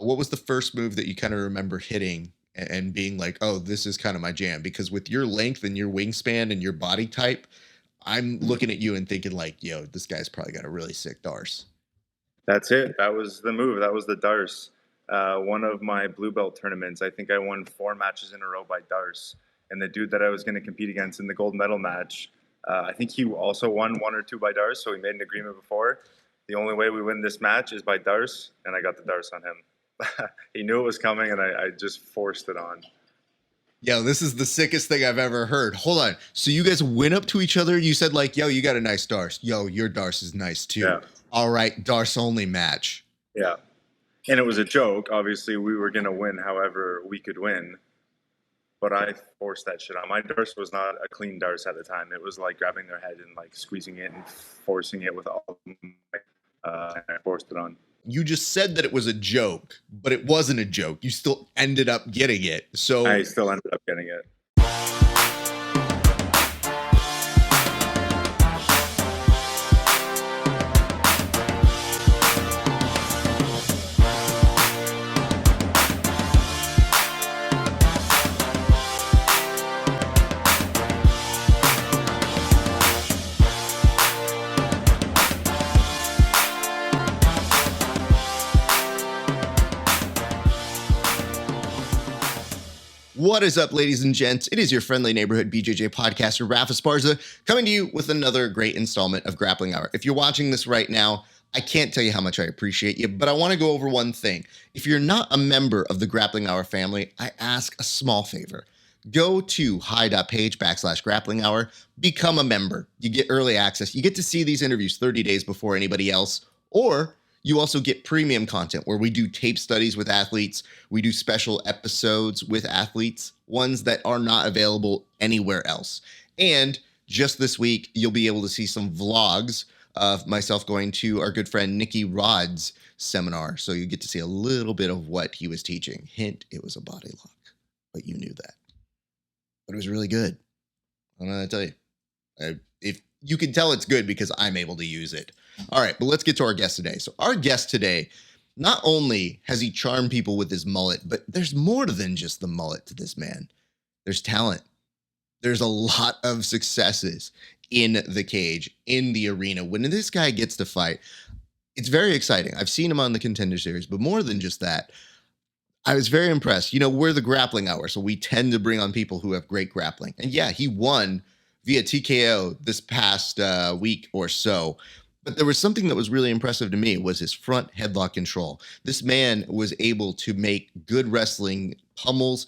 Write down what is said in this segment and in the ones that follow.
What was the first move that you kind of remember hitting and being like, "Oh, this is kind of my jam"? Because with your length and your wingspan and your body type, I'm looking at you and thinking like, "Yo, this guy's probably got a really sick darce." That's it. That was the move. That was the Darce. One of my blue belt tournaments, I think I won 4 matches in a row by Darce. And the dude that I was going to compete against in the gold medal match, I think he also won 1 or 2 by Darce. So we made an agreement before. The only way we win this match is by Darce, and I got the Darce on him. He knew it was coming, and I just forced it on. Yo, this is the sickest thing I've ever heard. Hold on. So you guys went up to each other. You said like, "Yo, you got a nice darce. Yo, your darce is nice too." Yeah, All right, darce only match. yeah. And it was a joke. Obviously, we were going to win however we could win. But I forced that shit on. My Darce was not a clean Darce at the time. It was like grabbing their head and like squeezing it and forcing it with all of them. And I forced it on. You just said that it was a joke, but it wasn't a joke. You still ended up getting it. I So still ended up getting it. what is up, ladies and gents? It is your friendly neighborhood BJJ podcaster, Rafa Esparza, coming to you with another great installment of Grappling Hour. If you're watching this right now, I can't tell you how much I appreciate you, but I want to go over one thing. If you're not a member of the Grappling Hour family, I ask a small favor. Go to hi.page/grappling hour, become a member. You get early access. You get to see these interviews 30 days before anybody else, or you also get premium content where we do tape studies with athletes. We do special episodes with athletes, ones that are not available anywhere else. And just this week, you'll be able to see some vlogs of myself going to our good friend Nikki Rod's seminar. So you get to see a little bit of what he was teaching. Hint, it was a body lock, but you knew that. But it was really good. I don't know what to tell you. If you can tell it's good because I'm able to use it. All right, but let's get to our guest today. So our guest today, not only has he charmed people with his mullet, but there's more than just the mullet to this man. There's talent. There's a lot of successes in the cage, in the arena. When this guy gets to fight, it's very exciting. I've seen him on the Contender Series, but more than just that, I was very impressed. You know, we're the Grappling Hour, so we tend to bring on people who have great grappling. And yeah, he won via TKO this past week or so. But there was something that was really impressive to me was his front headlock control. This man was able to make good wrestling pummels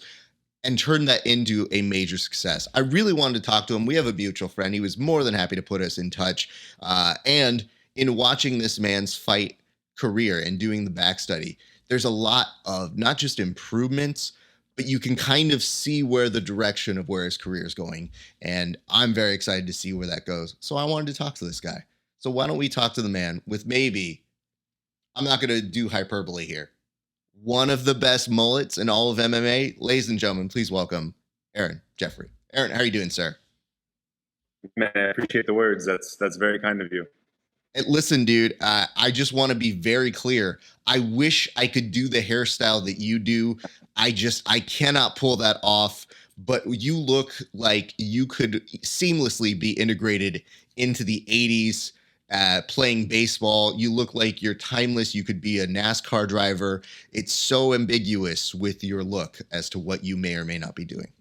and turn that into a major success. I really wanted to talk to him. We have a mutual friend. He was more than happy to put us in touch. And in watching this man's fight career and doing the back study, there's a lot of not just improvements, but you can kind of see where the direction of where his career is going. And I'm very excited to see where that goes. So I wanted to talk to this guy. So why don't we talk to the man with maybe, I'm not going to do hyperbole here, one of the best mullets in all of MMA. Ladies and gentlemen, please welcome Aaron Jeffrey. Aaron, how are you doing, sir? Man, I appreciate the words. That's very kind of you. Listen, dude, I just want to be very clear. I wish I could do the hairstyle that you do. I cannot pull that off, but you look like you could seamlessly be integrated into the 80s. Playing baseball, you look like you're timeless. You could be a NASCAR driver. It's so ambiguous with your look as to what you may or may not be doing.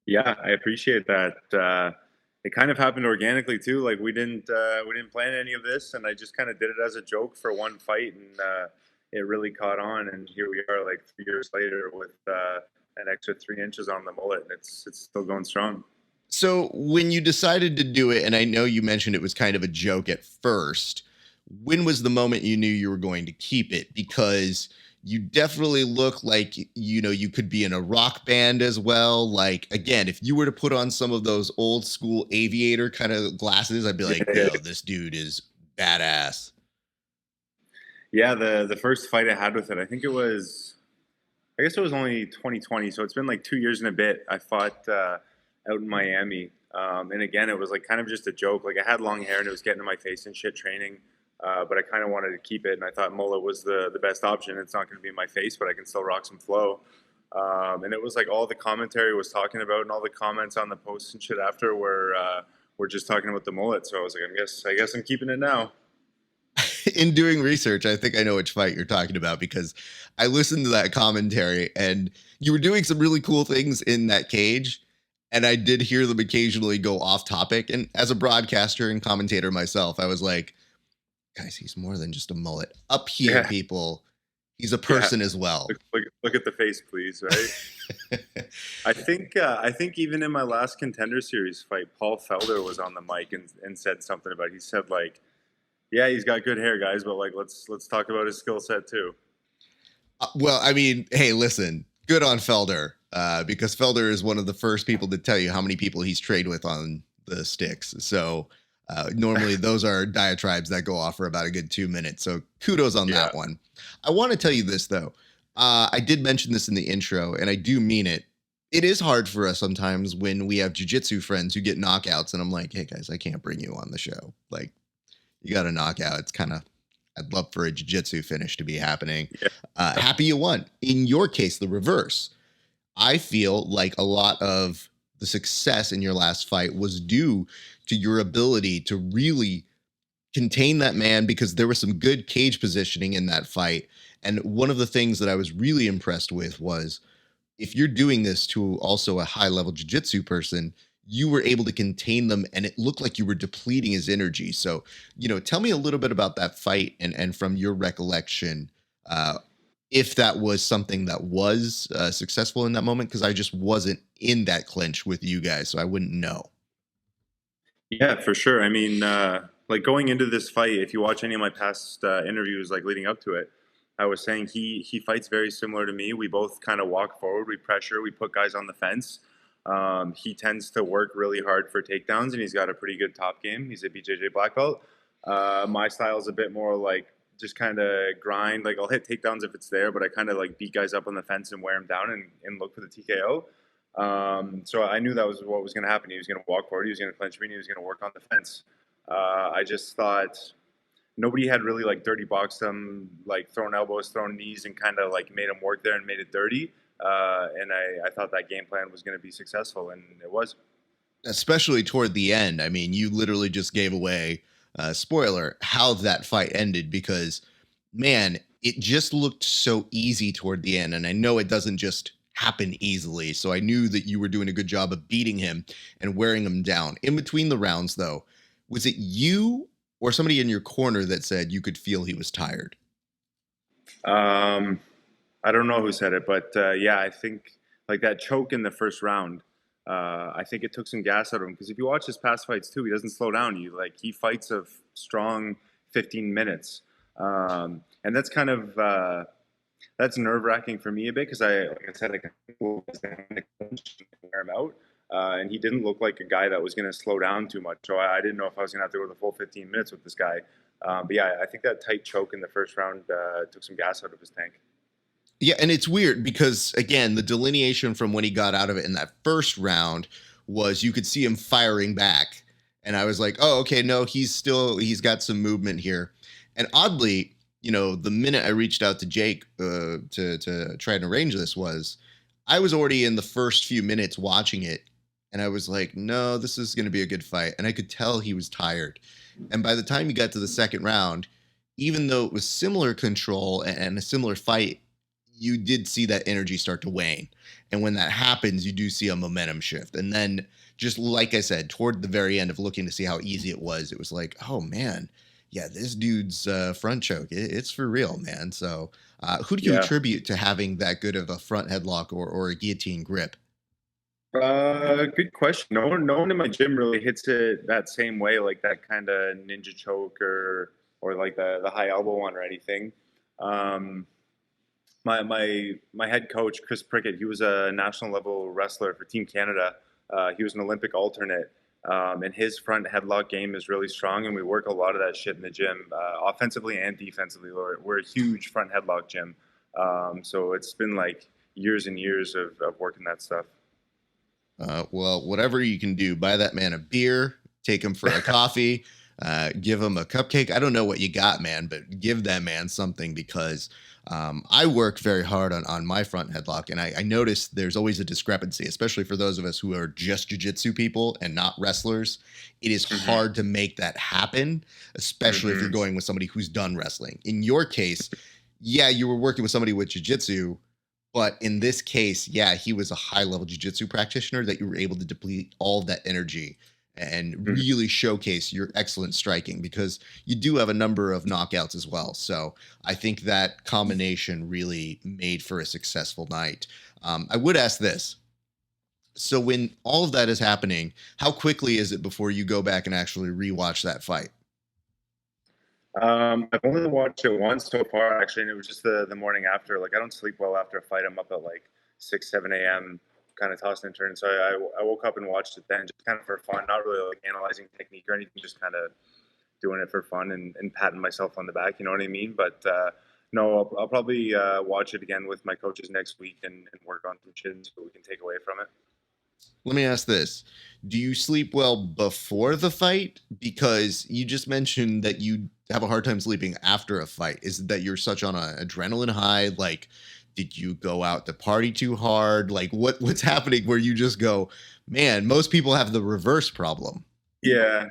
Yeah, I appreciate that. It kind of happened organically too. Like we didn't plan any of this, and I just kind of did it as a joke for one fight, and it really caught on. And here we are, like 3 years later, with an extra 3 inches on the mullet, and it's still going strong. So when you decided to do it, and I know you mentioned it was kind of a joke at first, when was the moment you knew you were going to keep it? Because you definitely look like, you know, you could be in a rock band as well. Like, again, if you were to put on some of those old school aviator kind of glasses, I'd be like, yo, this dude is badass. Yeah, the first fight I had with it, I guess it was only 2020, so it's been like 2 years and a bit. I fought out in Miami. And again, it was like kind of just a joke. Like I had long hair and it was getting in my face and shit training. but I kind of wanted to keep it, and I thought mullet was the best option. It's not going to be in my face, but I can still rock some flow. And it was like all the commentary was talking about, and all the comments on the posts and shit after were just talking about the mullet. So I was like, I guess I'm keeping it now. In doing research, I think I know which fight you're talking about, because I listened to that commentary and you were doing some really cool things in that cage. And I did hear them occasionally go off topic. And as a broadcaster and commentator myself, I was like, guys, he's more than just a mullet. Up here, Yeah. people, he's a person as well. Look at the face, please. Right. I think even in my last Contender Series fight, Paul Felder was on the mic and said something about. He said like, "Yeah, he's got good hair, guys, but like let's talk about his skill set too." Well, I mean, hey, listen, good on Felder, because Felder is one of the first people to tell you how many people he's trained with on the sticks. So normally those are diatribes that go off for about a good 2 minutes. So kudos on that one. I want to tell you this, though. I did mention this in the intro, and I do mean it. It is hard for us sometimes when we have jiu-jitsu friends who get knockouts, and I'm like, hey, guys, I can't bring you on the show. Like, you got a knockout. It's kind of, I'd love for a jiu-jitsu finish to be happening. Happy you won. In your case, the reverse. I feel like a lot of the success in your last fight was due to your ability to really contain that man, because there was some good cage positioning in that fight. And one of the things that I was really impressed with was, if you're doing this to also a high-level jiu-jitsu person, you were able to contain them, and it looked like you were depleting his energy. So, tell me a little bit about that fight, and from your recollection, if that was something that was successful in that moment, because I just wasn't in that clinch with you guys, so I wouldn't know. Yeah, for sure. I mean, like going into this fight, if you watch any of my past interviews, like leading up to it, I was saying he fights very similar to me. We both kind of walk forward, we pressure, we put guys on the fence. He tends to work really hard for takedowns, and he's got a pretty good top game. He's a BJJ black belt. My style is a bit more like just kind of grind. Like I'll hit takedowns if it's there, but I kind of like beat guys up on the fence and wear them down and look for the TKO. So I knew that was what was going to happen. He was going to walk forward, he was going to clinch me, and he was going to work on the fence. I just thought nobody had really like dirty boxed him, like thrown elbows, thrown knees, and kind of like made him work there and made it dirty. And I thought that game plan was going to be successful, and it was. Especially toward the end. I mean, you literally just gave away, spoiler, how that fight ended, because, man, it just looked so easy toward the end. And I know it doesn't just happen easily. So I knew that you were doing a good job of beating him and wearing him down. In between the rounds, though, was it you or somebody in your corner that said you could feel he was tired? I don't know who said it, but yeah, I think like that choke in the first round. I think it took some gas out of him, because if you watch his past fights too, he doesn't slow down. He fights a strong 15 minutes, and that's kind of that's nerve wracking for me a bit, because like I said, I can wear him out, and he didn't look like a guy that was going to slow down too much. So I didn't know if I was going to have to go the full 15 minutes with this guy. But yeah, I think that tight choke in the first round took some gas out of his tank. Yeah, and it's weird because, again, the delineation from when he got out of it in that first round was you could see him firing back. And I was like, oh, okay, no, he's got some movement here. And oddly, the minute I reached out to Jake to try and arrange this, I was already in the first few minutes watching it. And I was like, no, this is going to be a good fight. And I could tell he was tired. And by the time he got to the second round, even though it was similar control and a similar fight, you did see that energy start to wane. And when that happens, you do see a momentum shift. And then, just like I said, toward the very end of looking to see how easy it was like, oh man, yeah, this dude's front choke, it's for real, man. So who do you attribute to having that good of a front headlock or a guillotine grip? Good question. No one in my gym really hits it that same way, like that kind of ninja choke or like the high elbow one or anything. My head coach, Chris Prickett, he was a national level wrestler for Team Canada. He was an Olympic alternate, and his front headlock game is really strong, and we work a lot of that shit in the gym, offensively and defensively. We're a huge front headlock gym, so it's been like years and years of working that stuff. Well, whatever you can do, buy that man a beer, take him for a coffee. give him a cupcake. I don't know what you got, man, but give that man something because I work very hard on my front headlock, and I notice there's always a discrepancy, especially for those of us who are just jiu-jitsu people and not wrestlers. It is Hmm. hard to make that happen, especially if you're Hmm. going with somebody who's done wrestling. In your case, yeah, you were working with somebody with jiu-jitsu, but in this case, yeah, he was a high-level jiu-jitsu practitioner that you were able to deplete all of that energy and Hmm. really showcase your excellent striking because you do have a number of knockouts as well. So I think that combination really made for a successful night. I would ask this. So when all of that is happening, how quickly is it before you go back and actually rewatch that fight? I've only watched it once so far, actually, and it was just the morning after. Like, I don't sleep well after a fight. I'm up at like 6, 7 a.m., kind of tossing and turning. So I woke up and watched it then, just kind of for fun, not really like analyzing technique or anything, just kind of doing it for fun and patting myself on the back. You know what I mean? But no, I'll probably watch it again with my coaches next week and work on some shit so we can take away from it. Let me ask this. Do you sleep well before the fight? Because you just mentioned that you have a hard time sleeping after a fight. Is it that you're such on an adrenaline high? Like, did you go out to party too hard? Like, what's happening where you just go, man, most people have the reverse problem. Yeah.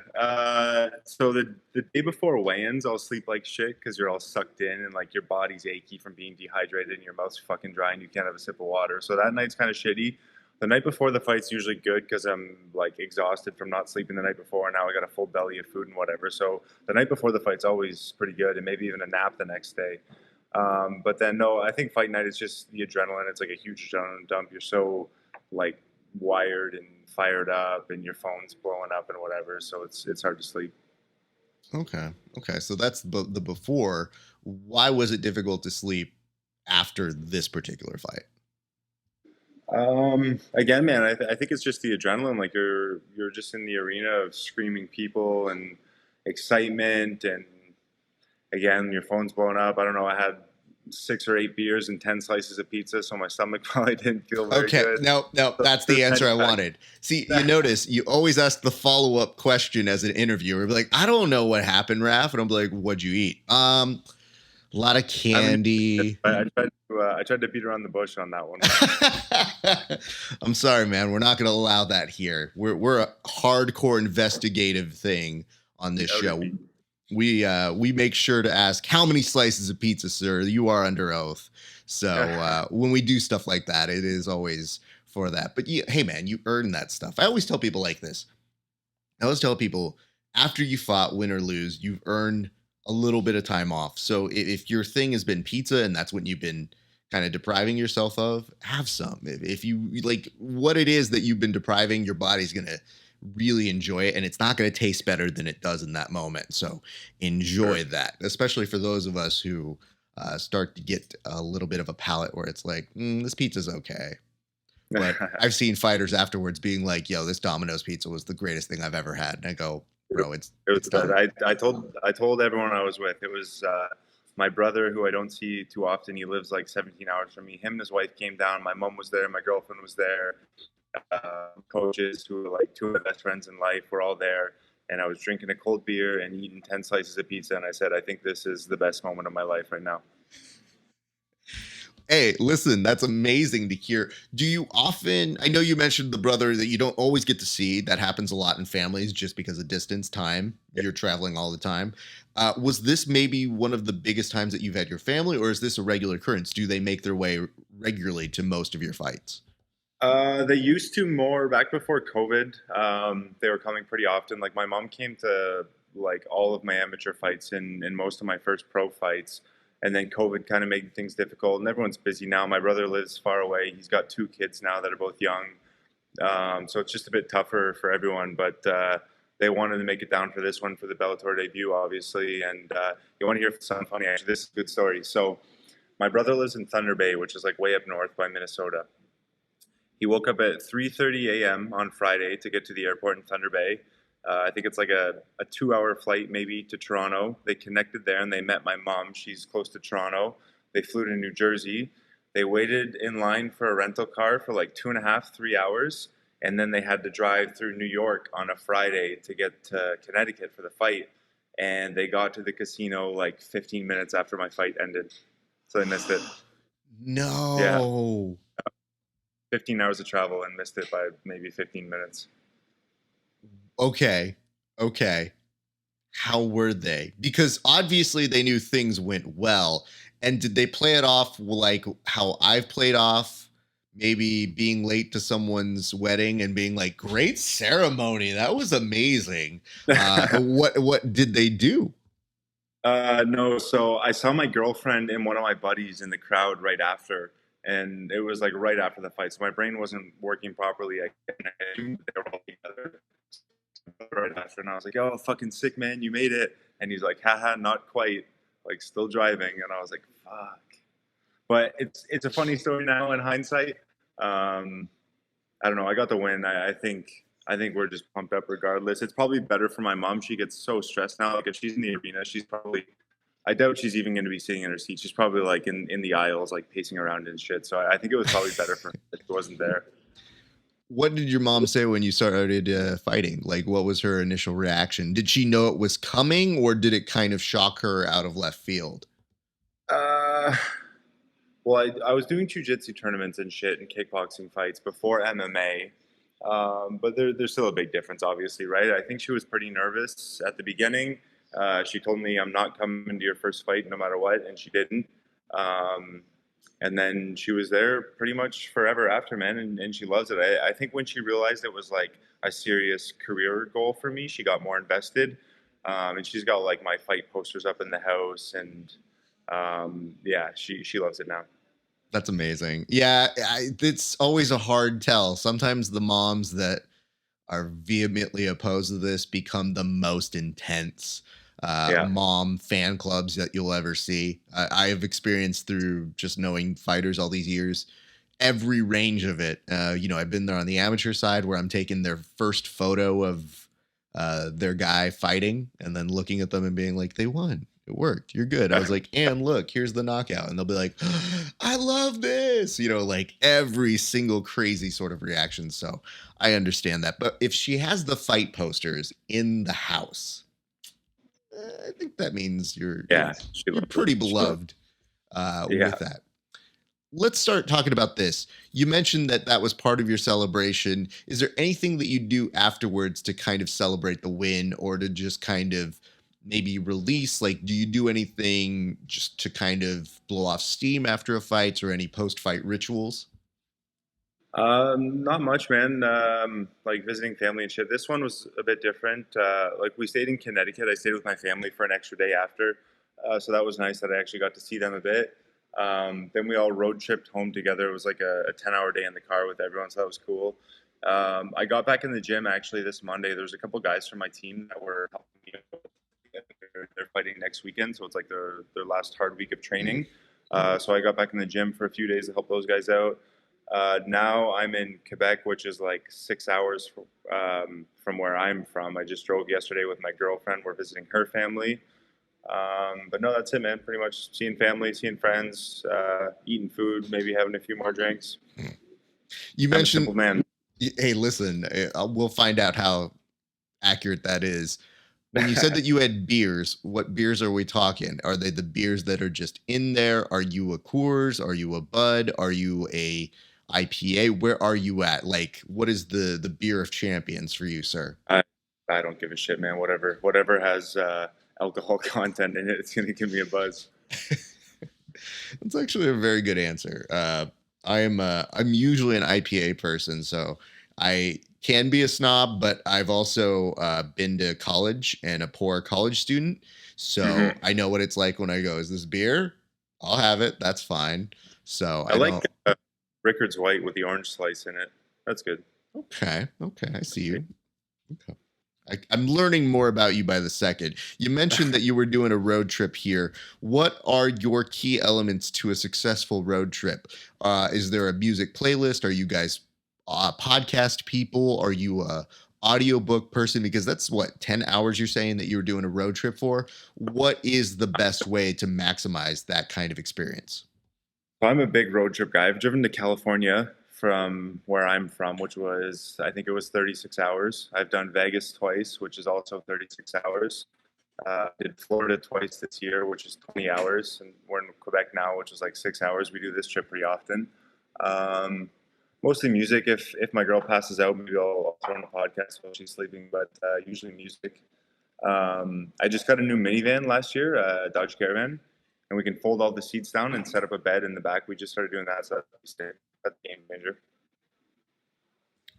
So the day before weigh-ins, I'll sleep like shit because you're all sucked in and like your body's achy from being dehydrated and your mouth's fucking dry and you can't have a sip of water. So that night's kind of shitty. The night before the fight's usually good because I'm like exhausted from not sleeping the night before. And now I got a full belly of food and whatever. So the night before the fight's always pretty good and maybe even a nap the next day. But then no, I think fight night is just the adrenaline. It's like a huge adrenaline dump. You're so like wired and fired up and your phone's blowing up and whatever, so it's hard to sleep. Okay. Okay. So that's the before. Why was it difficult to sleep after this particular fight? Again, man, I think it's just the adrenaline. Like you're just in the arena of screaming people and excitement, and again, your phone's blowing up. I don't know. I had 6 or 8 beers and 10 slices of pizza, so my stomach probably didn't feel very Okay, good. no, no, So that's the just answer heading I back. wanted. See, you notice you always ask the follow up question as an interviewer. Be like, I don't know what happened, Raph, and I'm like, what'd you eat? A lot of I haven't. candy. I tried to beat around the bush on that one. I'm sorry, man. We're not going to allow that here. We're a hardcore investigative thing on this show. ODB. We make sure to ask how many slices of pizza, sir. You are under oath. So when we do stuff like that, it is always for that. But yeah, hey, man, you earn that stuff. I always tell people like this. I always tell people after you fought, win or lose, you've earned a little bit of time off. So if your thing has been pizza and that's what you've been kind of depriving yourself of, have some. If you like what it is that you've been depriving, your body's going to really enjoy it and it's not going to taste better than it does in that moment. So Sure. enjoy that, especially for those of us who start to get a little bit of a palate where it's like, this pizza's okay. But I've seen fighters afterwards being like, "Yo, this Domino's pizza was the greatest thing I've ever had." And I go, "Bro, It was it's good. done." I told everyone I was with. It was my brother, who I don't see too often. He lives like 17 hours from me. Him and his wife came down. My mom was there. My girlfriend was there. Coaches who were like two of my best friends in life were all there. And I was drinking a cold beer and eating 10 slices of pizza. And I said, I think this is the best moment of my life right now. Hey, listen, that's amazing to hear. Do you often, I know you mentioned the brother that you don't always get to see. That happens a lot in families just because of distance, time. Yeah. You're traveling all the time. Was this maybe one of the biggest times that you've had your family, or is this a regular occurrence? Do they make their way regularly to most of your fights? They used to more back before COVID. They were coming pretty often. Like my mom came to like all of my amateur fights and most of my first pro fights. And then COVID kind of made things difficult, and everyone's busy now. My brother lives far away. He's got 2 kids now that are both young, so it's just a bit tougher for everyone. But they wanted to make it down for this one for the Bellator debut, obviously. And you want to hear something funny? Actually, this is a good story. So my brother lives in Thunder Bay, which is like way up north by Minnesota. He woke up at 3:30 a.m. on Friday to get to the airport in Thunder Bay. I think it's like a 2 hour flight maybe to Toronto. They connected there and they met my mom. She's close to Toronto. They flew to New Jersey. They waited in line for a rental car for like 2.5, 3 hours. And then they had to drive through New York on a Friday to get to Connecticut for the fight. and they got to the casino like 15 minutes after my fight ended, so they missed it. Yeah, No. 15 hours of travel and missed it by maybe 15 minutes. Okay. Okay. How were they? Because obviously they knew things went well. And did they play it off like how I've played off maybe being late to someone's wedding and being like, great ceremony. That was amazing. What did they do? No, so I saw my girlfriend and one of my buddies in the crowd right after, and it was like right after the fight. So my brain wasn't working properly. I assumed they were all together right after, and I was like, "Oh, fucking sick, man, you made it." And he's like, "Haha, not quite, like still driving." And I was like, "Fuck." But it's a funny story now in hindsight. Um, I don't know. I got the win. I think we're just pumped up regardless. It's probably better for my mom. She gets so stressed now. Like if she's in the arena, she's probably, I doubt she's even going to be sitting in her seat. She's probably like in the aisles, like pacing around and shit. So I think it was probably better for her if she wasn't there. What did your mom say when you started fighting? Like, what was her initial reaction? Did she know it was coming, or did it kind of shock her out of left field? Uh, well, I was doing jiu-jitsu tournaments and shit and kickboxing fights before MMA. But there's still a big difference, obviously, right? I think she was pretty nervous at the beginning. She told me, "I'm not coming to your first fight no matter what," and she didn't. Um, and then she was there pretty much forever after, man, and she loves it. I think when she realized it was like a serious career goal for me, she got more invested. And she's got like my fight posters up in the house, and yeah, she loves it now. That's amazing. Yeah, it's always a hard tell. Sometimes the moms that are vehemently opposed to this become the most intense Yeah. mom fan clubs that you'll ever see. I have experienced through just knowing fighters all these years, every range of it. I've been there on the amateur side where I'm taking their first photo of their guy fighting and then looking at them and being like, they won. It worked. You're good. I was like, and look, here's the knockout. And they'll be like, I love this. Like every single crazy sort of reaction. So I understand that. But if she has the fight posters in the house, I think that means you're Yeah, she you're loves pretty it. beloved Yeah. with that. Let's start talking about this. You mentioned that was part of your celebration. Is there anything that you do afterwards to kind of celebrate the win or to just kind of maybe release? Like, do you do anything just to kind of blow off steam after a fight or any post-fight rituals? Not much, man. Like visiting family and shit. This one was a bit different. Like we stayed in Connecticut. I stayed with my family for an extra day after, so that was nice that I actually got to see them a bit. Then we all road tripped home together. It was like a 10-hour day in the car with everyone, so that was cool. I got back in the gym actually this Monday. There's a couple guys from my team that were helping me. They're fighting next weekend, so it's like their last hard week of training. So I got back in the gym for a few days to help those guys out. Now I'm in Quebec, which is like 6 hours from where I'm from. I just drove yesterday with my girlfriend. We're visiting her family. But no, that's it, man. Pretty much seeing family, seeing friends, eating food, maybe having a few more drinks. You I'm a simple mentioned, man. hey, listen, we'll find out how accurate that is. When you said that you had beers, what beers are we talking? Are they the beers that are just in there? Are you a Coors? Are you a Bud? Are you a IPA? Where are you at? Like, what is the beer of champions for you, sir? I, I don't give a shit, man. Whatever has alcohol content in it, it's gonna give me a buzz. That's actually a very good answer. I'm usually an IPA person, so I can be a snob, but I've also been to college and a poor college student, so Hmm. I know what it's like when I go, "Is this beer? I'll have it. That's fine." So I I like don't. Rickard's White with the orange slice in it. That's good. Okay, okay, I see you. Okay. I'm learning more about you by the second. You mentioned that you were doing a road trip here. What are your key elements to a successful road trip? Is there a music playlist? Are you guys podcast people? Are you a audiobook person? Because that's what, 10 hours you're saying that you were doing a road trip for? What is the best way to maximize that kind of experience? So I'm a big road trip guy. I've driven to California from where I'm from, which was, I think it was 36 hours. I've done Vegas twice, which is also 36 hours. Did Florida twice this year, which is 20 hours, and we're in Quebec now, which is like 6 hours. We do this trip pretty often. Mostly music. If my girl passes out, maybe I'll throw on a podcast while she's sleeping. But usually music. I just got a new minivan last year, Dodge Caravan, and we can fold all the seats down and set up a bed in the back. We just started doing that, so that's a game changer.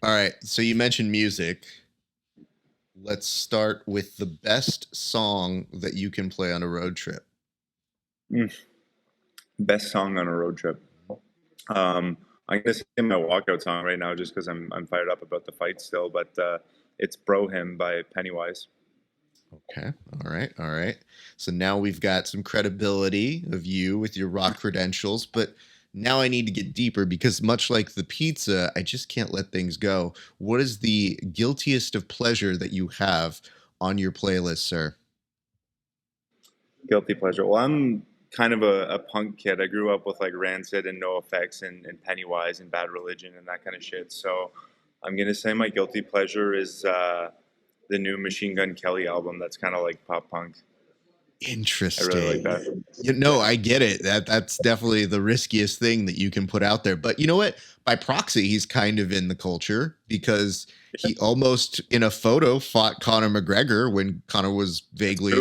All right. So you mentioned music. Let's start with the best song that you can play on a road trip. Best song on a road trip. I'm gonna say my walkout song right now, just because I'm fired up about the fight still. But it's "Bro Him" by Pennywise. Okay. All right. All right. So now we've got some credibility of you with your rock credentials, but now I need to get deeper because much like the pizza, I just can't let things go. What is the guiltiest of pleasure that you have on your playlist, sir? Guilty pleasure. Well, I'm kind of a punk kid. I grew up with like Rancid and NoFX and Pennywise and Bad Religion and that kind of shit. So I'm gonna say my guilty pleasure is the new Machine Gun Kelly album. That's kind of like pop punk. I Interesting. really like that. You know, I get it. That's definitely the riskiest thing that you can put out there. But you know what? By proxy, he's kind of in the culture because he almost in a photo fought Conor McGregor when Conor was vaguely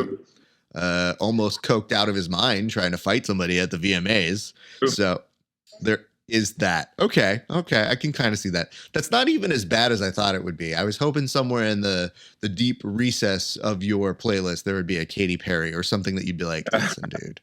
almost coked out of his mind trying to fight somebody at the VMAs. So there is that. Okay. I can kind of see that. That's not even as bad as I thought it would be. I was hoping somewhere in the deep recess of your playlist there would be a Katy Perry or something that you'd be like, listen, dude.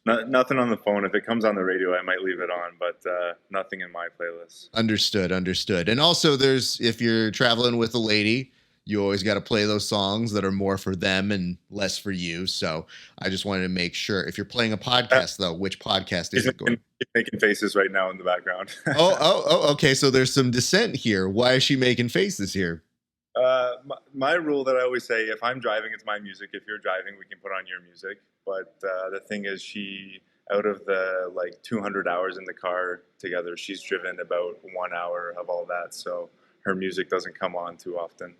Nothing on the phone. If it comes on the radio, I might leave it on, but nothing in my playlist. Understood. And also if you're traveling with a lady, you always got to play those songs that are more for them and less for you. So I just wanted to make sure. If you're playing a podcast, though, which podcast is it going? She's making faces right now in the background. Okay. So there's some dissent here. Why is she making faces here? My rule that I always say, if I'm driving, it's my music. If you're driving, we can put on your music. But the thing is, out of the like 200 hours in the car together, she's driven about 1 hour of all that. So her music doesn't come on too often.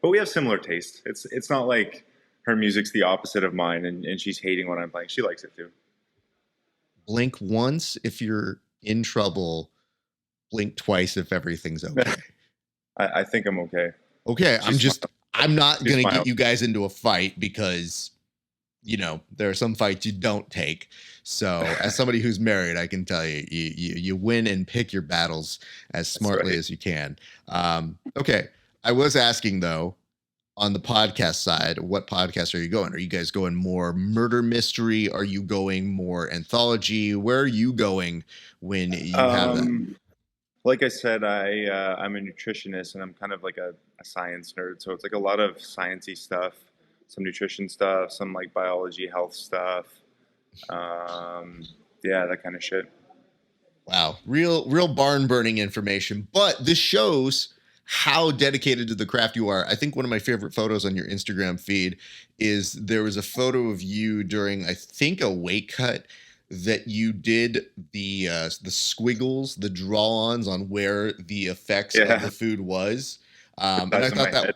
But we have similar taste. It's not like her music's the opposite of mine and she's hating what I'm playing. She likes it too. Blink once if you're in trouble. Blink twice if everything's okay. I think I'm okay. Okay, I'm not going to get you guys into a fight because, you know, there are some fights you don't take. So as somebody who's married, I can tell you, you win and pick your battles as smartly as you can. Okay. I was asking, though, on the podcast side, what podcast are you going? Are you guys going more murder mystery? Are you going more anthology? Where are you going when you have that? Like I said, I'm a nutritionist and I'm kind of like a science nerd. So it's like a lot of sciencey stuff, some nutrition stuff, some like biology, health stuff. Yeah, that kind of shit. Wow. Real barn burning information. But this shows how dedicated to the craft you are. I think one of my favorite photos on your Instagram feed is there was a photo of you during, I think, a weight cut that you did the squiggles, the draw-ons on where the effects of the food was. And I thought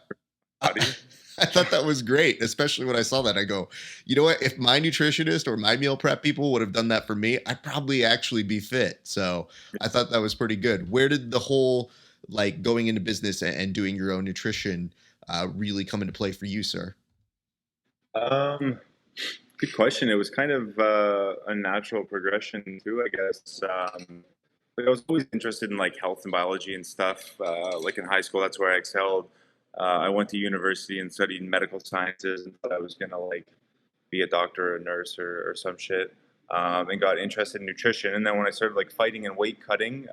I thought that was great, especially when I saw that. I go, you know what? If my nutritionist or my meal prep people would have done that for me, I'd probably actually be fit. So I thought that was pretty good. Where did the whole like going into business and doing your own nutrition really come into play for you, sir? Good question. It was kind of a natural progression too, I guess. Like I was always interested in like health and biology and stuff. Like in high school, that's where I excelled. I went to university and studied medical sciences and thought I was gonna like be a doctor or a nurse or some shit. And got interested in nutrition. And then when I started like fighting and weight cutting,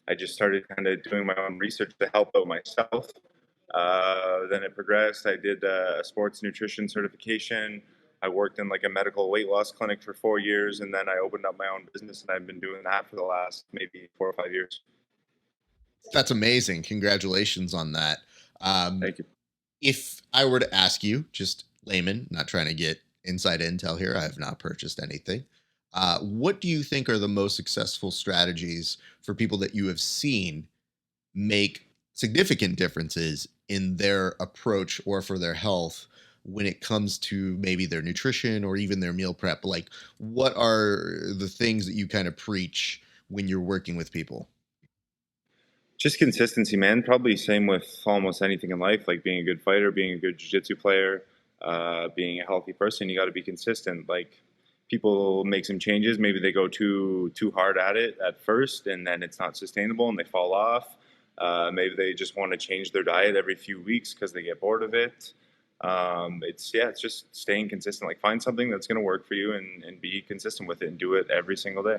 I just started kind of doing my own research to help out myself. Then it progressed. I did a sports nutrition certification. I worked in like a medical weight loss clinic for 4 years, and then I opened up my own business, and I've been doing that for the last maybe 4 or 5 years. That's amazing. Congratulations on that. Thank you. If I were to ask you, just layman, not trying to get inside intel here, I have not purchased anything. What do you think are the most successful strategies for people that you have seen make significant differences in their approach or for their health when it comes to maybe their nutrition or even their meal prep? Like, what are the things that you kind of preach when you're working with people? Just consistency, man. Probably same with almost anything in life, like being a good fighter, being a good jiu-jitsu player, being a healthy person. You got to be consistent. Like people make some changes, maybe they go too hard at it at first, and then it's not sustainable, and they fall off. Maybe they just want to change their diet every few weeks because they get bored of it. It's just staying consistent. Like find something that's going to work for you, and be consistent with it, and do it every single day.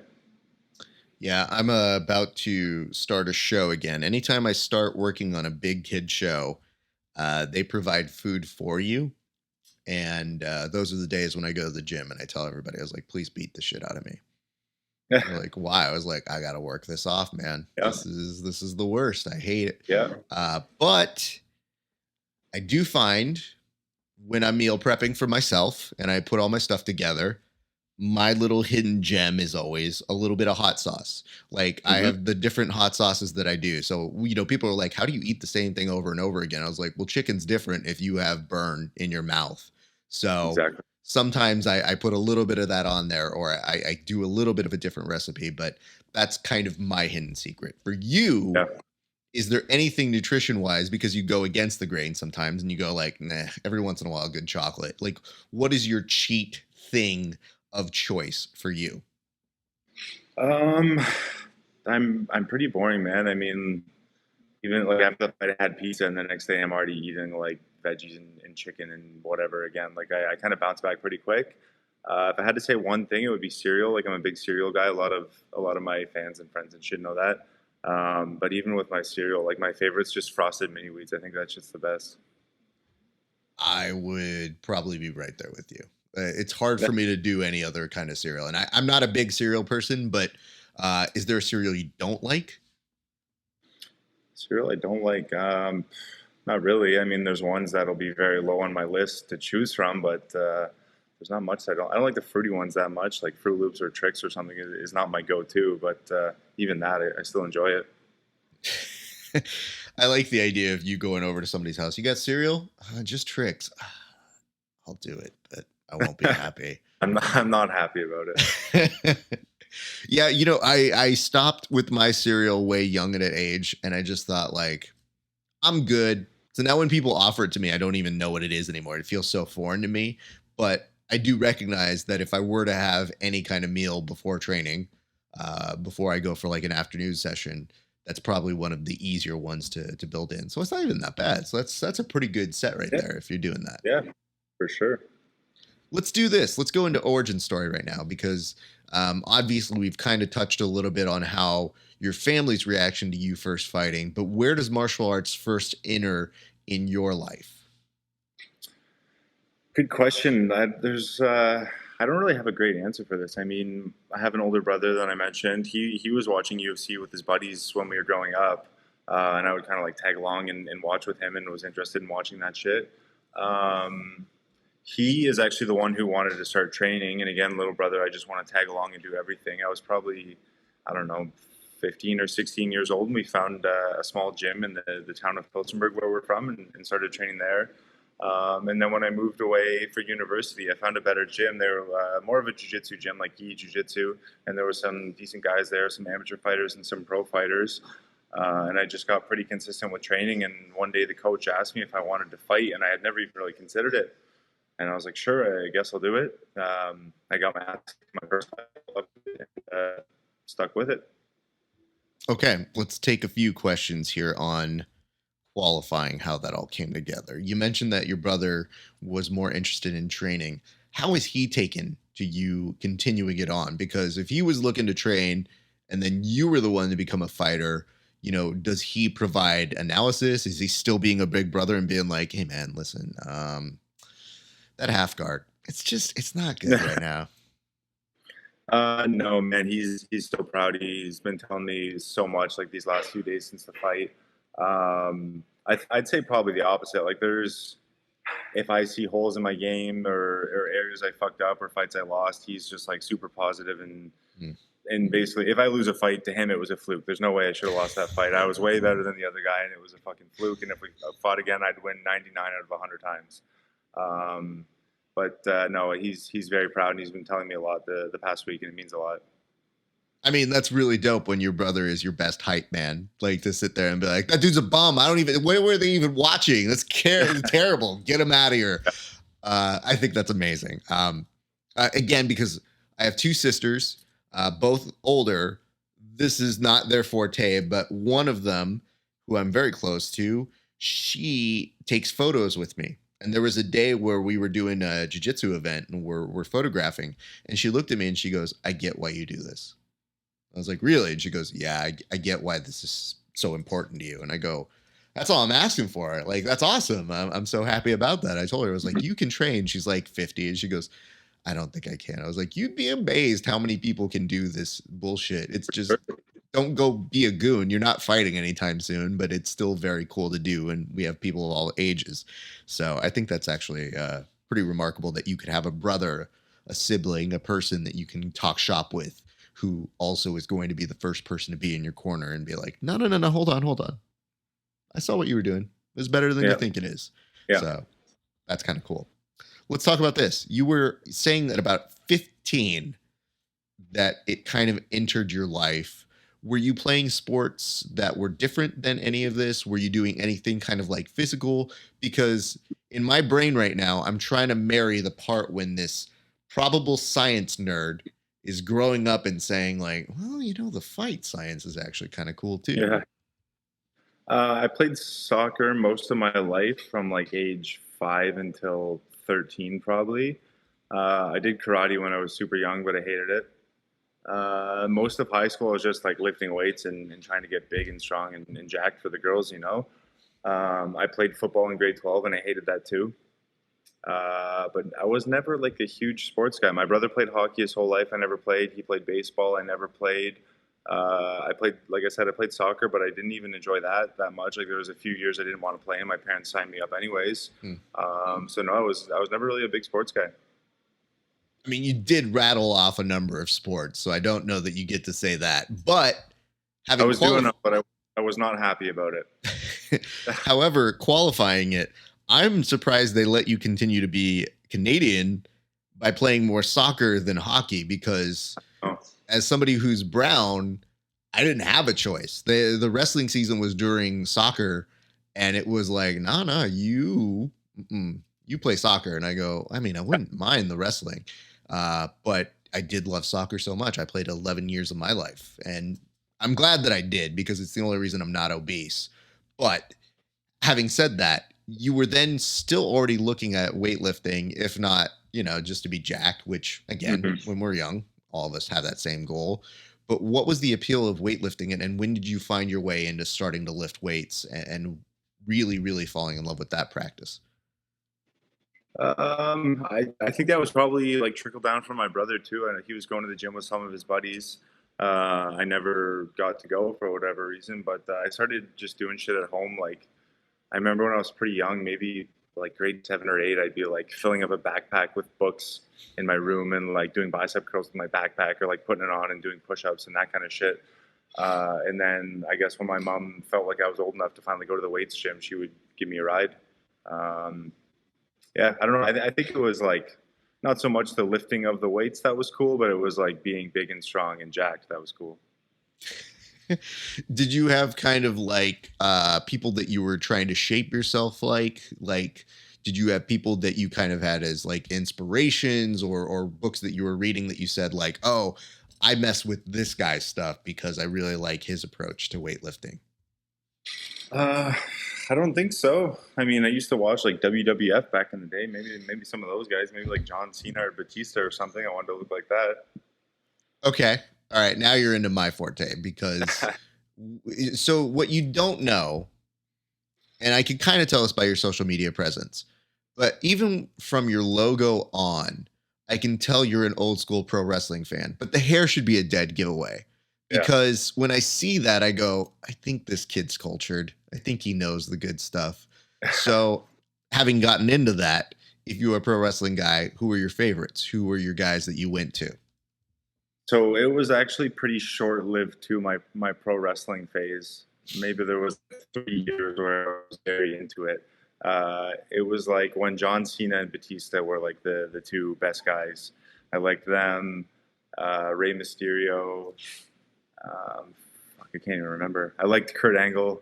Yeah, I'm about to start a show again. Anytime I start working on a big kid show, they provide food for you. And those are the days when I go to the gym and I tell everybody, I was like, please beat the shit out of me. They're like, why? I was like, I got to work this off, man. Yeah. This is the worst. I hate it. Yeah. But I do find when I'm meal prepping for myself and I put all my stuff together, my little hidden gem is always a little bit of hot sauce. Like I have the different hot sauces that I do. So, people are like, how do you eat the same thing over and over again? I was like, well, chicken's different if you have burn in your mouth. So Exactly. sometimes I put a little bit of that on there, or I do a little bit of a different recipe, but that's kind of my hidden secret. For you, Yeah. is there anything nutrition wise, because you go against the grain sometimes and you go like, nah, every once in a while, good chocolate. Like, what is your cheat thing of choice for you? Um, I'm pretty boring, man. I mean, even like after I had pizza and the next day I'm already eating like veggies and chicken and whatever again. Like I kind of bounce back pretty quick. If I had to say one thing, it would be cereal. Like I'm a big cereal guy. A lot of my fans and friends and shit know that. But even with my cereal, like my favorite's just frosted mini wheats. I think that's just the best. I would probably be right there with you. It's hard for me to do any other kind of cereal. And I'm not a big cereal person, but is there a cereal you don't like? Cereal I don't like. Not really. I mean, there's ones that'll be very low on my list to choose from, but there's not much I don't. I don't like the fruity ones that much. Like Fruit Loops or Tricks or something is not my go-to. But even that, I still enjoy it. I like the idea of you going over to somebody's house. You got cereal? Just Tricks. I'll do it, but I won't be happy. I'm not happy about it. Yeah, I stopped with my cereal way young at an age, and I just thought like, I'm good. So now when people offer it to me, I don't even know what it is anymore. It feels so foreign to me. But I do recognize that if I were to have any kind of meal before training, before I go for like an afternoon session, that's probably one of the easier ones to build in. So it's not even that bad. So that's a pretty good set right there if you're doing that. Yeah, for sure. Let's do this. Let's go into origin story right now because obviously we've kind of touched a little bit on how your family's reaction to you first fighting, but where does martial arts first enter in your life? Good question. I don't really have a great answer for this. I mean, I have an older brother that I mentioned. He was watching UFC with his buddies when we were growing up, and I would kind of like tag along and watch with him, and was interested in watching that shit. Um, he is actually the one who wanted to start training, and again, little brother, I just want to tag along and do everything. I was probably, I don't know, 15 or 16 years old, and we found a small gym in the town of Pilsenberg where we're from, and started training there. And then when I moved away for university, I found a better gym. They were more of a jiu-jitsu gym, like gi jiu-jitsu, and there were some decent guys there, some amateur fighters and some pro fighters. And I just got pretty consistent with training. And one day the coach asked me if I wanted to fight, and I had never even really considered it. And I was like, sure, I guess I'll do it. I got my first fight, and stuck with it. Okay, let's take a few questions here on qualifying how that all came together. You mentioned that your brother was more interested in training. How is he taken to you continuing it on? Because if he was looking to train and then you were the one to become a fighter, does he provide analysis? Is he still being a big brother and being like, hey man, listen, that half guard, it's not good right now. No, man, he's still proud. He's been telling me so much like these last few days since the fight. I'd say probably the opposite. Like if I see holes in my game or areas I fucked up or fights I lost, he's just like super positive and basically if I lose a fight to him, it was a fluke. There's no way I should have lost that fight. I was way better than the other guy and it was a fucking fluke. And if we fought again, I'd win 99 out of 100 times. But no, he's very proud, and he's been telling me a lot the past week, and it means a lot. I mean, that's really dope when your brother is your best hype man. Like to sit there and be like, that dude's a bum. I don't even, where were they even watching? That's terrible. Get him out of here. I think that's amazing. Again, because I have two sisters, both older. This is not their forte, but one of them, who I'm very close to, she takes photos with me. And there was a day where we were doing a jiu-jitsu event and we're photographing. And she looked at me and she goes, I get why you do this. I was like, really? And she goes, yeah, I get why this is so important to you. And I go, that's all I'm asking for. Like, that's awesome. I'm so happy about that. I told her, I was like, you can train. She's like 50. And she goes, I don't think I can. I was like, you'd be amazed how many people can do this bullshit. It's just, don't go be a goon. You're not fighting anytime soon, but it's still very cool to do. And we have people of all ages. So I think that's actually pretty remarkable that you could have a brother, a sibling, a person that you can talk shop with, who also is going to be the first person to be in your corner and be like, no, hold on. I saw what you were doing. It's better than you think it is. Yeah. So that's kind of cool. Let's talk about this. You were saying that about 15, that it kind of entered your life. Were you playing sports that were different than any of this? Were you doing anything kind of like physical? Because in my brain right now, I'm trying to marry the part when this probable science nerd is growing up and saying like, well, the fight science is actually kind of cool too. Yeah. I played soccer most of my life from like age 5 until 13, probably. I did karate when I was super young, but I hated it. Most of high school, I was just like lifting weights and trying to get big and strong and jacked for the girls, I played football in grade 12 and I hated that too. But I was never like a huge sports guy. My brother played hockey his whole life. I never played. He played baseball. I never played. I played, like I said, I played soccer, but I didn't even enjoy that much. Like there was a few years I didn't want to play, and my parents signed me up anyways. So no, I was never really a big sports guy. I mean, you did rattle off a number of sports, so I don't know that you get to say that. But I was doing it, but I was not happy about it. However, qualifying it, I'm surprised they let you continue to be Canadian by playing more soccer than hockey, because as somebody who's brown, I didn't have a choice. The wrestling season was during soccer, and it was like, no, you play soccer. And I go, I mean, I wouldn't mind the wrestling, but I did love soccer so much. I played 11 years of my life, and I'm glad that I did, because it's the only reason I'm not obese. But having said that, you were then still already looking at weightlifting, if not, just to be jacked, which again, when we're young, all of us have that same goal. But what was the appeal of weightlifting, and when did you find your way into starting to lift weights and really, really falling in love with that practice? I think that was probably like trickled down from my brother too. And he was going to the gym with some of his buddies. I never got to go for whatever reason, but I started just doing shit at home. Like I remember when I was pretty young, maybe like grade 7 or 8, I'd be like filling up a backpack with books in my room and like doing bicep curls with my backpack, or like putting it on and doing push-ups and that kind of shit. And then I guess when my mom felt like I was old enough to finally go to the weights gym, she would give me a ride. Yeah, I don't know. I think it was like not so much the lifting of the weights that was cool, but it was like being big and strong and jacked. That was cool. Did you have kind of like people that you were trying to shape yourself like? Like, did you have people that you kind of had as like inspirations, or books that you were reading that you said like, oh, I mess with this guy's stuff because I really like his approach to weightlifting? I don't think so. I mean, I used to watch like WWF back in the day. Maybe some of those guys, maybe like John Cena or Batista or something. I wanted to look like that. Okay. All right. Now you're into my forte, because so what you don't know, and I can kind of tell this by your social media presence, but even from your logo on, I can tell you're an old school pro wrestling fan. But the hair should be a dead giveaway, because when I see that, I go, I think this kid's cultured. I think he knows the good stuff. So having gotten into that, if you were a pro wrestling guy, who were your favorites? Who were your guys that you went to? So it was actually pretty short-lived too, my pro wrestling phase. Maybe there was 3 years where I was very into it. It was like when John Cena and Batista were like the two best guys. I liked them. Rey Mysterio. I can't even remember. I liked Kurt Angle.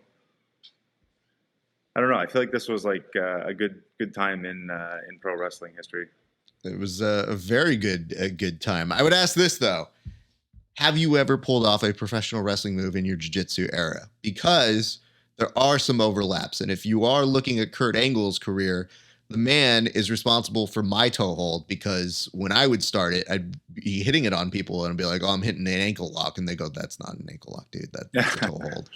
I don't know. I feel like this was like a good time in pro wrestling history. It was a very good time. I would ask this though. Have you ever pulled off a professional wrestling move in your jiu-jitsu era? Because there are some overlaps. And if you are looking at Kurt Angle's career, the man is responsible for my toe hold, because when I would start it, I'd be hitting it on people and I'd be like, oh, I'm hitting an ankle lock. And they go, that's not an ankle lock, dude. That's a toe hold.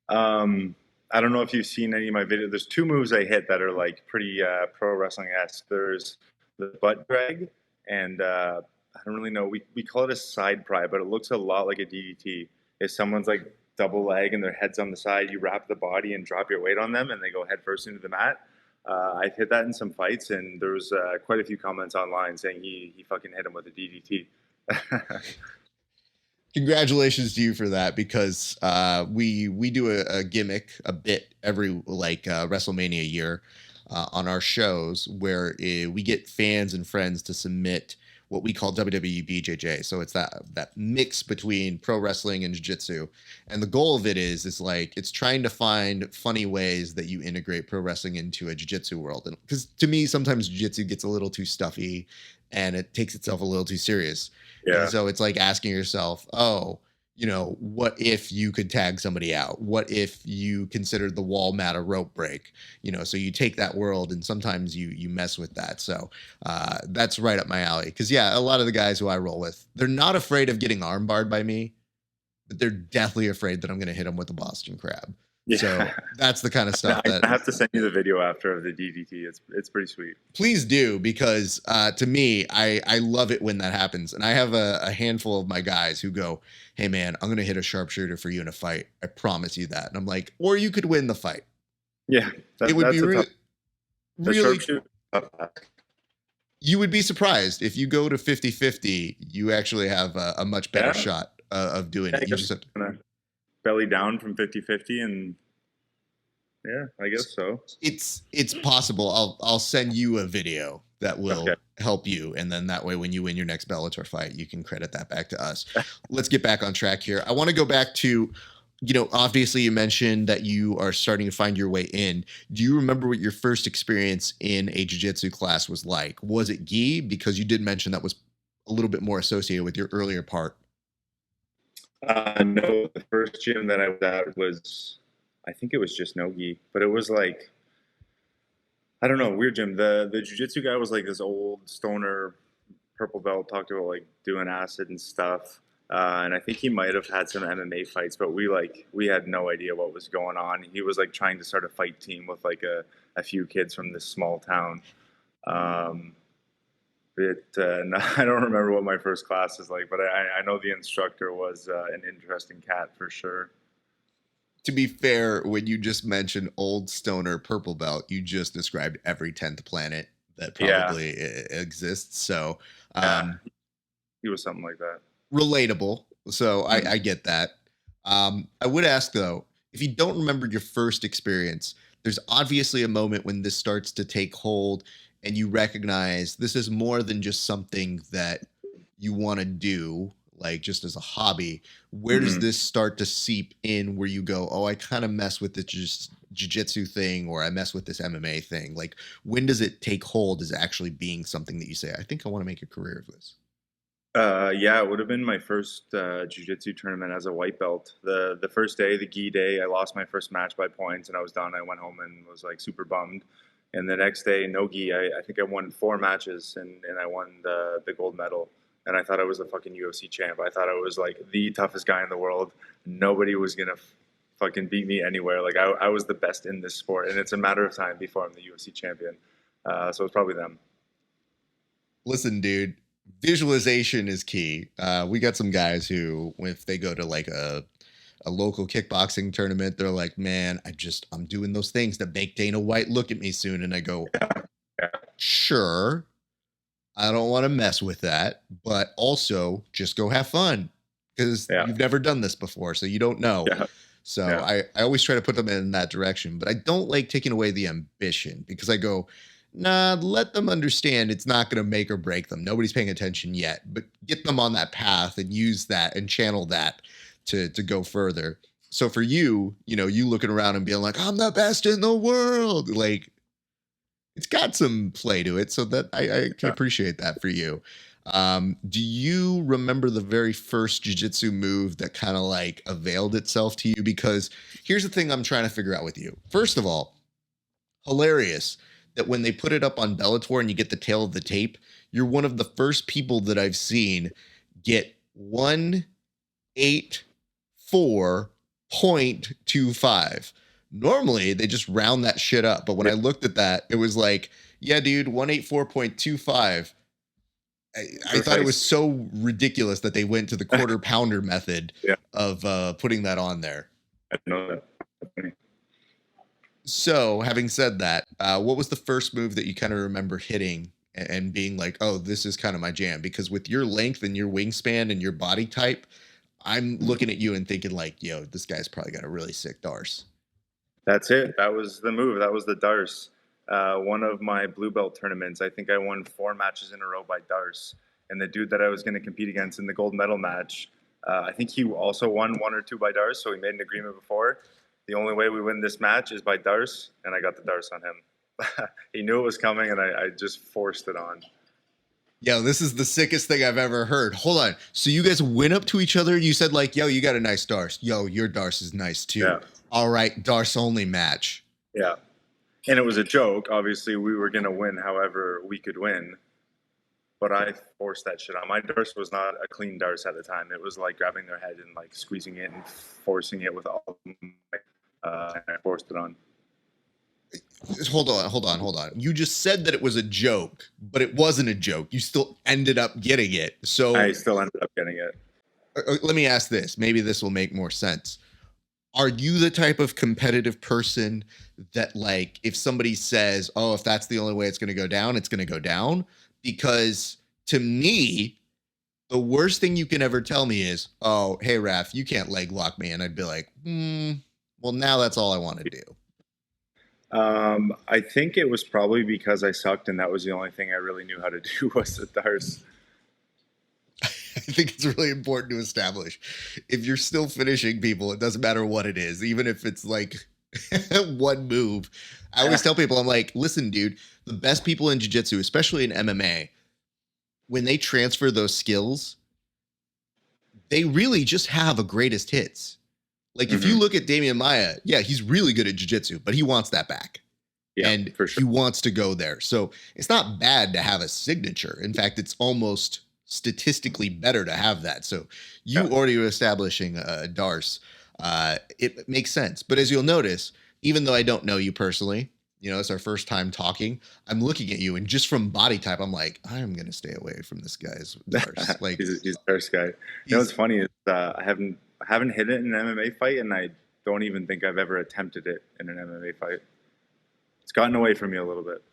I don't know if you've seen any of my videos. There's two moves I hit that are like pretty pro wrestling-esque. There's the butt drag, and I don't really know. We call it a side pry, but it looks a lot like a DDT. If someone's like double leg and their head's on the side, you wrap the body and drop your weight on them, and they go head first into the mat. I've hit that in some fights, and there was quite a few comments online saying he fucking hit him with a DDT. Congratulations to you for that, because we do a gimmick, a bit every WrestleMania year on our shows where we get fans and friends to submit what we call WWE BJJ. So it's that mix between pro wrestling and jiu-jitsu. And the goal of it is like, it's trying to find funny ways that you integrate pro wrestling into a jiu-jitsu world. And because to me, sometimes jiu-jitsu gets a little too stuffy and it takes itself a little too serious. Yeah. And so it's like asking yourself, oh, what if you could tag somebody out? What if you considered the wall mat a rope break? So you take that world and sometimes you mess with that. So that's right up my alley. Because, yeah, a lot of the guys who I roll with, they're not afraid of getting arm barred by me, but they're deathly afraid that I'm going to hit them with a Boston Crab. Yeah. So that's the kind of stuff that I have to send you the video after of the DDT. It's pretty sweet. Please do, because to me, I love it when that happens. And I have a handful of my guys who go, hey man, I'm going to hit a sharpshooter for you in a fight. I promise you that. And I'm like, or you could win the fight. Yeah. It would be really, you would be surprised if you go to 50-50, you actually have a much better shot of doing it. You just have to belly down from 50-50, and yeah, I guess so. It's possible. I'll send you a video that will help you, and then that way when you win your next Bellator fight, you can credit that back to us. Let's get back on track here. I want to go back to, obviously you mentioned that you are starting to find your way in. Do you remember what your first experience in a jiu-jitsu class was like? Was it gi? Because you did mention that was a little bit more associated with your earlier part. No, the first gym that I was at was, I think it was just no gi, but it was like, I don't know, weird gym. The jiu-jitsu guy was like this old stoner purple belt, talked about like doing acid and stuff. And I think he might have had some MMA fights, but we had no idea what was going on. He was like trying to start a fight team with like a few kids from this small town. I don't remember what my first class is like, but I know the instructor was an interesting cat for sure. To be fair, when you just mentioned old stoner purple belt, you just described every 10th planet that probably exists. So he was something like that. Relatable. So I get that. I would ask though, if you don't remember your first experience, there's obviously a moment when this starts to take hold and you recognize this is more than just something that you want to do, like just as a hobby. Where does this start to seep in where you go, oh, I kind of mess with this jiu-jitsu thing, or I mess with this MMA thing? Like, when does it take hold as actually being something that you say, I think I want to make a career of this? Yeah, it would have been my first jiu-jitsu tournament as a white belt. The first day, the gi day, I lost my first match by points and I was done. I went home and was like super bummed. And the next day, no gi, I think I won 4 matches and I won the gold medal. And I thought I was the fucking UFC champ. I thought I was like the toughest guy in the world. Nobody was going to fucking beat me anywhere. Like I was the best in this sport. And it's a matter of time before I'm the UFC champion. So it's probably them. Listen, dude, visualization is key. We got some guys who, if they go to like a local kickboxing tournament, they're like, man, I'm doing those things that make Dana White look at me soon. And I go, sure, I don't want to mess with that, but also just go have fun, because you've never done this before, so you don't know. So Yeah. I always try to put them in that direction, but I don't like taking away the ambition because I go, nah, let them understand it's not going to make or break them. Nobody's paying attention yet, but get them on that path and use that and channel that to go further. So for you, you looking around and being like, I'm the best in the world. Like, it's got some play to it, so that I can Yeah. appreciate that for you. Do you remember the very first jiu-jitsu move that kind of like availed itself to you? Because here's the thing I'm trying to figure out with you. First of all, hilarious that when they put it up on Bellator and you get the tail of the tape, you're one of the first people that I've seen get 184.25. Normally, they just round that shit up. But when I looked at that, it was like, yeah, dude, 184.25. I thought it was so ridiculous that they went to the quarter pounder method Yeah. of putting that on there. I know that. So, having said that, what was the first move that you kind of remember hitting and being like, oh, this is kind of my jam? Because with your length and your wingspan and your body type, I'm looking at you and thinking like, yo, this guy's probably got a really sick darce. That's it. That was the move. That was the darce. One of my blue belt tournaments, I think I won 4 matches in a row by darce. And the dude that I was going to compete against in the gold medal match, I think he also won 1 or 2 by darce. So we made an agreement before. The only way we win this match is by darce, and I got the darce on him. He knew it was coming, and I just forced it on. Yo, this is the sickest thing I've ever heard. Hold on. So you guys went up to each other. You said like, yo, you got a nice darce. Yo, your darce is nice too. Yeah. All right, darce only match. Yeah. And it was a joke. Obviously, we were going to win however we could win. But I forced that shit on. My darce was not a clean darce at the time. It was like grabbing their head and like squeezing it and forcing it with all of my and I forced it on. Hold on. You just said that it was a joke, but it wasn't a joke. You still ended up getting it. So I still ended up getting it. Let me ask this. Maybe this will make more sense. Are you the type of competitive person that like, if somebody says, oh, if that's the only way it's going to go down, it's going to go down? Because to me, the worst thing you can ever tell me is, oh, hey, Raph, you can't leg lock me. And I'd be like, well, now that's all I want to do. I think it was probably because I sucked and that was the only thing I really knew how to do was the darce. I think it's really important to establish if you're still finishing people, it doesn't matter what it is, even if it's like one move. I always tell people, I'm like, listen, dude, the best people in jiu-jitsu, especially in MMA, when they transfer those skills, they really just have a greatest hits. Like if you look at Damian Maia, yeah, he's really good at jiu-jitsu, but he wants that back. Yeah, and for sure. he wants to go there. So it's not bad to have a signature. In fact, it's almost statistically better to have that. So you already were establishing a darce. It makes sense. But as you'll notice, even though I don't know you personally, it's our first time talking, I'm looking at you and just from body type, I'm like, I'm going to stay away from this guy's darce. Like he's a darce guy. What's funny is I haven't hit it in an MMA fight, and I don't even think I've ever attempted it in an MMA fight. It's gotten away from me a little bit.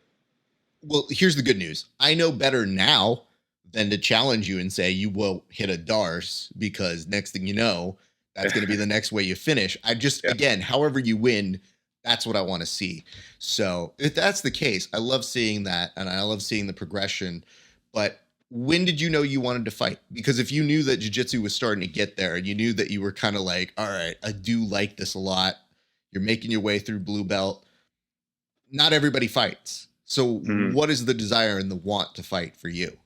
Well, here's the good news. I know better now than to challenge you and say you will hit a darce, because next thing you know, that's going to be the next way you finish. I just, again, however you win, that's what I want to see. So if that's the case, I love seeing that, and I love seeing the progression. But when did you know you wanted to fight? Because if you knew that jiu-jitsu was starting to get there and you knew that you were kind of like, all right, I do like this a lot, you're making your way through blue belt, not everybody fights. So what is the desire and the want to fight for you?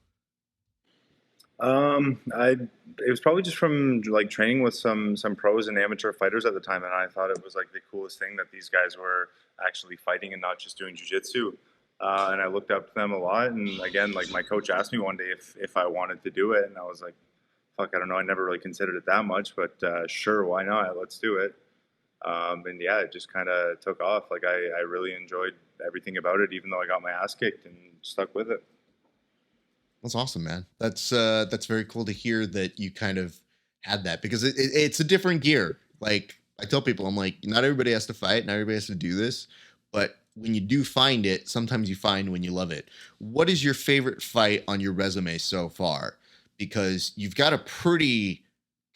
It was probably just from like training with some pros and amateur fighters at the time, and I thought it was like the coolest thing that these guys were actually fighting and not just doing jiu-jitsu. And I looked up to them a lot. And again, like my coach asked me one day if I wanted to do it, and I was like, fuck, I don't know. I never really considered it that much, but sure, why not? Let's do it. And yeah, it just kind of took off. Like I really enjoyed everything about it, even though I got my ass kicked, and stuck with it. That's awesome, man. That's very cool to hear that you kind of had that, because it's a different gear. Like I tell people, I'm like, not everybody has to fight, not everybody has to do this, but when you do find it, sometimes you find when you love it. What is your favorite fight on your resume so far? Because you've got a pretty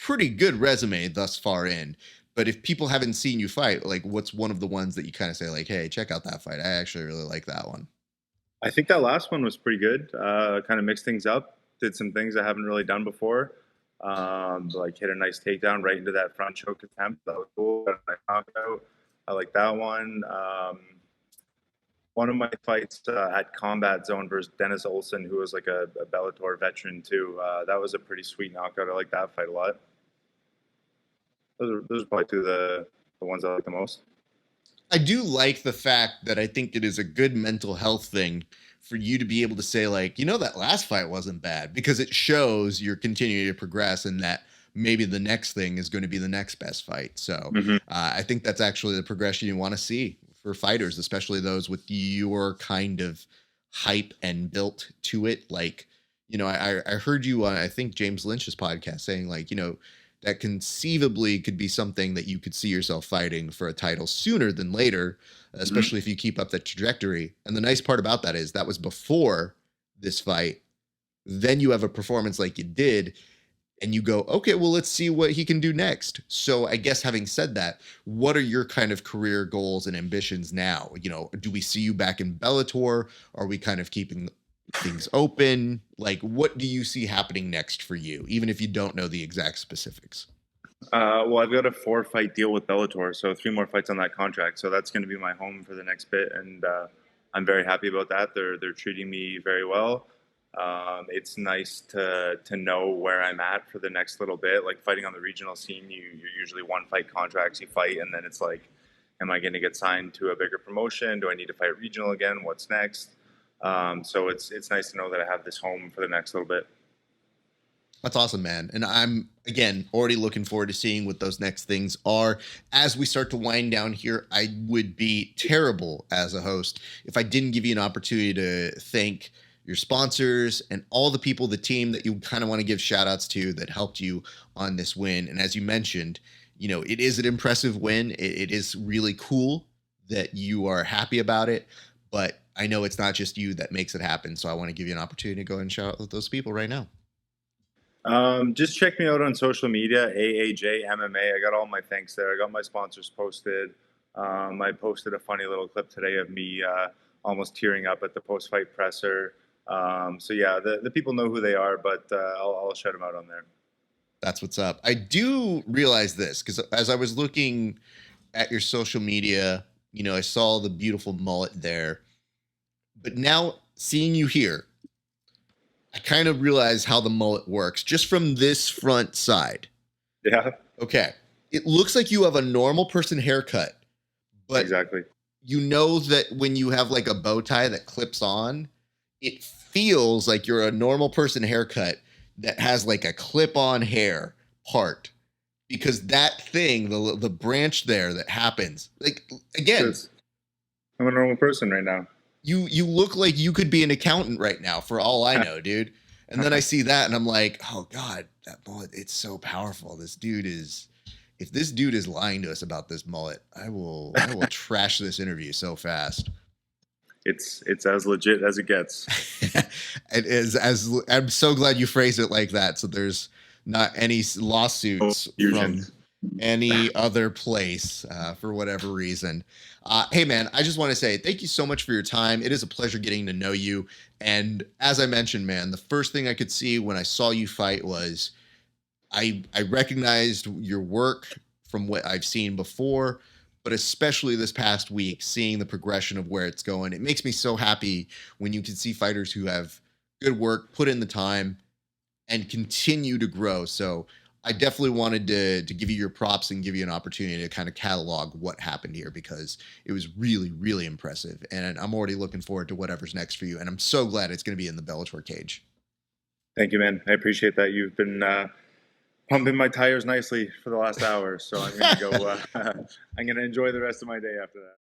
good resume thus far in, But if people haven't seen you fight, like what's one of the ones that you kind of say like, hey, check out that fight? I actually really like that one. I think that last one was pretty good. Kind of mixed things up, did some things I haven't really done before. Like hit a nice takedown right into that front choke attempt. That was cool. Got a nice knockout. I like that one. One of my fights at Combat Zone versus Dennis Olsen, who was like a Bellator veteran too. That was a pretty sweet knockout. I like that fight a lot. Those are probably two of the ones I like the most. I do like the fact that I think it is a good mental health thing for you to be able to say, like, that last fight wasn't bad, because it shows you're continuing to progress and that maybe the next thing is going to be the next best fight. So I think that's actually the progression you want to see for fighters, especially those with your kind of hype and built to it. Like, I heard you on, I think, James Lynch's podcast saying, like, that conceivably could be something that you could see yourself fighting for a title sooner than later, especially if you keep up that trajectory. And the nice part about that is that was before this fight. Then you have a performance like you did, and you go, okay, well, let's see what he can do next. So I guess having said that, what are your kind of career goals and ambitions now? Do we see you back in Bellator? Are we kind of keeping things open? Like, what do you see happening next for you, even if you don't know the exact specifics? Well, I've got a 4-fight deal with Bellator, so 3 more fights on that contract. So that's going to be my home for the next bit, and I'm very happy about that. They're treating me very well. It's nice to know where I'm at for the next little bit. Like fighting on the regional scene, you're usually 1-fight contracts. You fight, and then it's like, am I going to get signed to a bigger promotion? Do I need to fight regional again? What's next? So it's nice to know that I have this home for the next little bit. That's awesome, man. And I'm, again, already looking forward to seeing what those next things are. As we start to wind down here, I would be terrible as a host if I didn't give you an opportunity to thank your sponsors and all the people, the team that you kind of want to give shout outs to that helped you on this win. And as you mentioned, it is an impressive win. It is really cool that you are happy about it, but I know it's not just you that makes it happen. So I want to give you an opportunity to go and shout out those people right now. Just check me out on social media, AAJ MMA. I got all my thanks there. I got my sponsors posted. I posted a funny little clip today of me almost tearing up at the post-fight presser. So yeah, the people know who they are, but I'll shout them out on there. That's what's up. I do realize this because as I was looking at your social media, I saw the beautiful mullet there. But now seeing you here, I kind of realize how the mullet works just from this front side. Yeah. Okay. It looks like you have a normal person haircut, but exactly. That when you have like a bow tie that clips on, it feels like you're a normal person haircut that has like a clip-on hair part, because that thing, the branch there that happens, like, again, I'm a normal person right now. You look like you could be an accountant right now for all I know, dude. And then I see that and I'm like, oh God, that mullet, it's so powerful. If this dude is lying to us about this mullet, I will trash this interview so fast. It's as legit as it gets. It is. I'm so glad you phrased it like that. So there's not any lawsuits from any other place for whatever reason. Hey man, I just want to say thank you so much for your time. It is a pleasure getting to know you. And as I mentioned, man, the first thing I could see when I saw you fight was I recognized your work from what I've seen before, but especially this past week, seeing the progression of where it's going. It makes me so happy when you can see fighters who have good work, put in the time, and continue to grow. So I definitely wanted to give you your props and give you an opportunity to kind of catalog what happened here, because it was really, really impressive. And I'm already looking forward to whatever's next for you. And I'm so glad it's going to be in the Bellator cage. Thank you, man. I appreciate that. You've been pumping my tires nicely for the last hour. So I'm going to go, I'm going to enjoy the rest of my day after that.